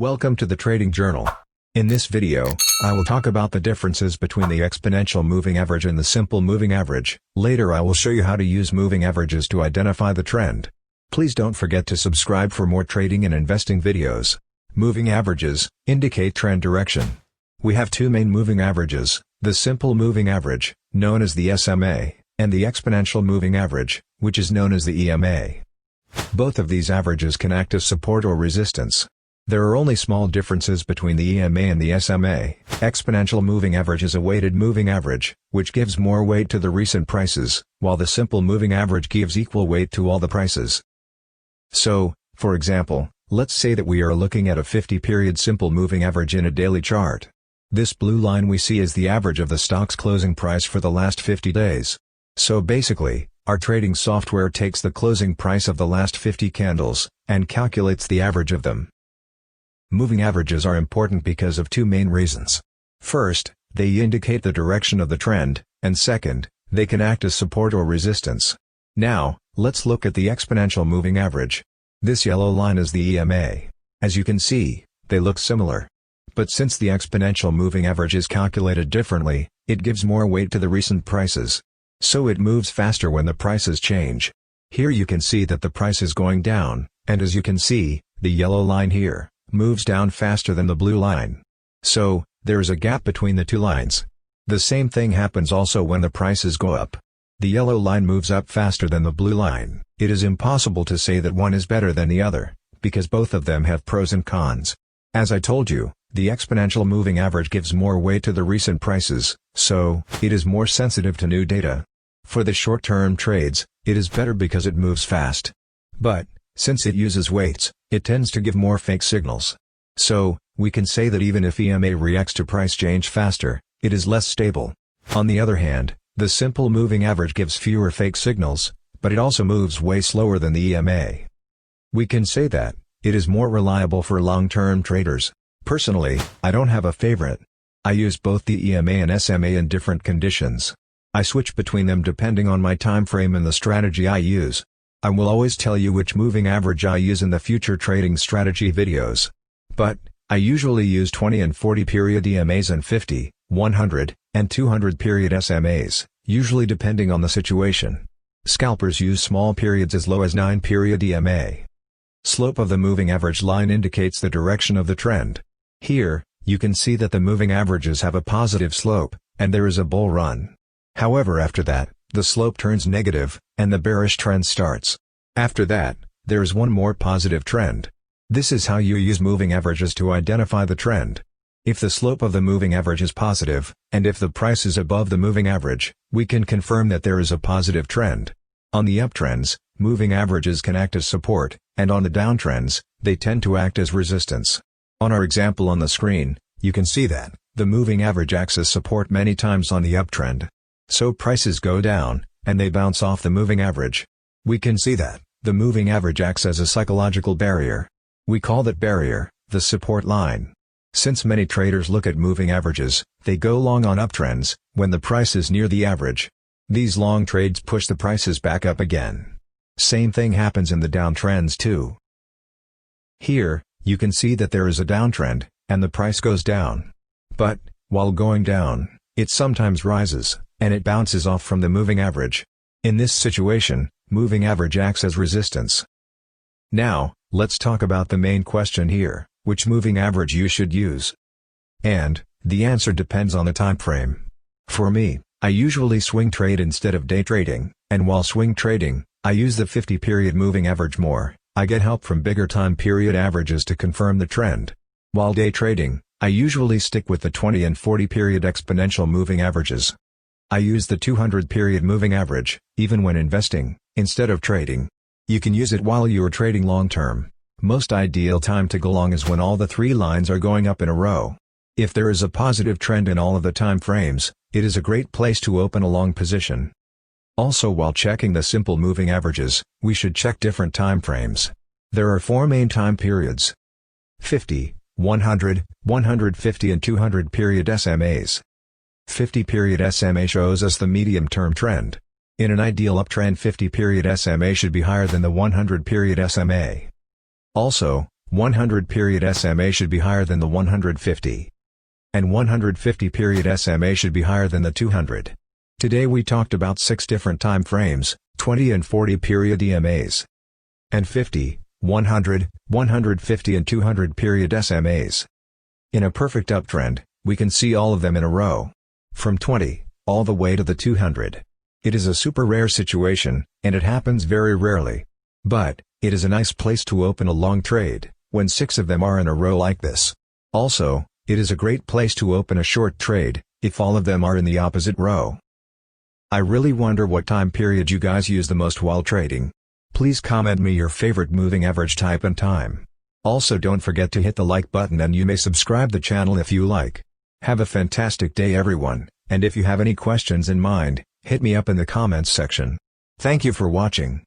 Welcome to the Trading Journal. In this video, I will talk about the differences between the exponential moving average and the simple moving average. Later I will show you how to use moving averages to identify the trend. Please don't forget to subscribe for more trading and investing videos. Moving averages indicate trend direction. We have two main moving averages, the simple moving average, known as the SMA, and the exponential moving average, which is known as the EMA. Both of these averages can act as support or resistance. There are only small differences between the EMA and the SMA. Exponential moving average is a weighted moving average, which gives more weight to the recent prices, while the simple moving average gives equal weight to all the prices. So, for example, let's say that we are looking at a 50-period simple moving average in a daily chart. This blue line we see is the average of the stock's closing price for the last 50 days. So basically, our trading software takes the closing price of the last 50 candles, and calculates the average of them. Moving averages are important because of two main reasons. First, they indicate the direction of the trend, and second, they can act as support or resistance. Now, let's look at the exponential moving average. This yellow line is the EMA. As you can see, they look similar. But since the exponential moving average is calculated differently, it gives more weight to the recent prices. So it moves faster when the prices change. Here you can see that the price is going down, and as you can see, the yellow line here moves down faster than the blue line. So, there is a gap between the two lines. The same thing happens also when the prices go up. The yellow line moves up faster than the blue line. It is impossible to say that one is better than the other, because both of them have pros and cons. As I told you, the exponential moving average gives more weight to the recent prices, so, it is more sensitive to new data. For the short-term trades, it is better because it moves fast. But, since it uses weights, it tends to give more fake signals. So, we can say that even if EMA reacts to price change faster, it is less stable. On the other hand, the simple moving average gives fewer fake signals, but it also moves way slower than the EMA. We can say that it is more reliable for long-term traders. Personally, I don't have a favorite. I use both the EMA and SMA in different conditions. I switch between them depending on my time frame and the strategy I use. I will always tell you which moving average I use in the future trading strategy videos. But, I usually use 20 and 40 period EMAs and 50, 100, and 200 period SMAs, usually depending on the situation. Scalpers use small periods as low as 9 period EMA. Slope of the moving average line indicates the direction of the trend. Here, you can see that the moving averages have a positive slope, and there is a bull run. However, after that, the slope turns negative, and the bearish trend starts. After that, there is one more positive trend. This is how you use moving averages to identify the trend. If the slope of the moving average is positive, and if the price is above the moving average, we can confirm that there is a positive trend. On the uptrends, moving averages can act as support, and on the downtrends, they tend to act as resistance. On our example on the screen, you can see that the moving average acts as support many times on the uptrend. So prices go down, and they bounce off the moving average. We can see that the moving average acts as a psychological barrier. We call that barrier the support line. Since many traders look at moving averages, they go long on uptrends, when the price is near the average. These long trades push the prices back up again. Same thing happens in the downtrends too. Here, you can see that there is a downtrend, and the price goes down. But, while going down, it sometimes rises, and it bounces off from the moving average. In this situation, moving average acts as resistance. Now, let's talk about the main question here, which moving average you should use. And, the answer depends on the time frame. For me, I usually swing trade instead of day trading, and while swing trading, I use the 50-period moving average more. I get help from bigger time period averages to confirm the trend. While day trading, I usually stick with the 20 and 40 period exponential moving averages. I use the 200 period moving average, even when investing, instead of trading. You can use it while you are trading long term. Most ideal time to go long is when all the three lines are going up in a row. If there is a positive trend in all of the time frames, it is a great place to open a long position. Also, while checking the simple moving averages, we should check different time frames. There are four main time periods: 50, 100, 150 and 200 period SMAs. 50-period SMA shows us the medium-term trend. In an ideal uptrend, 50-period SMA should be higher than the 100-period SMA. Also, 100 period SMA should be higher than the 150. And 150 period SMA should be higher than the 200. Today we talked about 6 different time frames, 20 and 40 period EMAs. And 50, 100, 150 and 200 period SMAs. In a perfect uptrend, we can see all of them in a row. From 20, all the way to the 200. It is a super rare situation, and it happens very rarely. But, it is a nice place to open a long trade, when 6 of them are in a row like this. Also, it is a great place to open a short trade, if all of them are in the opposite row. I really wonder what time period you guys use the most while trading. Please comment me your favorite moving average type and time. Also don't forget to hit the like button and you may subscribe the channel if you like. Have a fantastic day everyone, and if you have any questions in mind, hit me up in the comments section. Thank you for watching.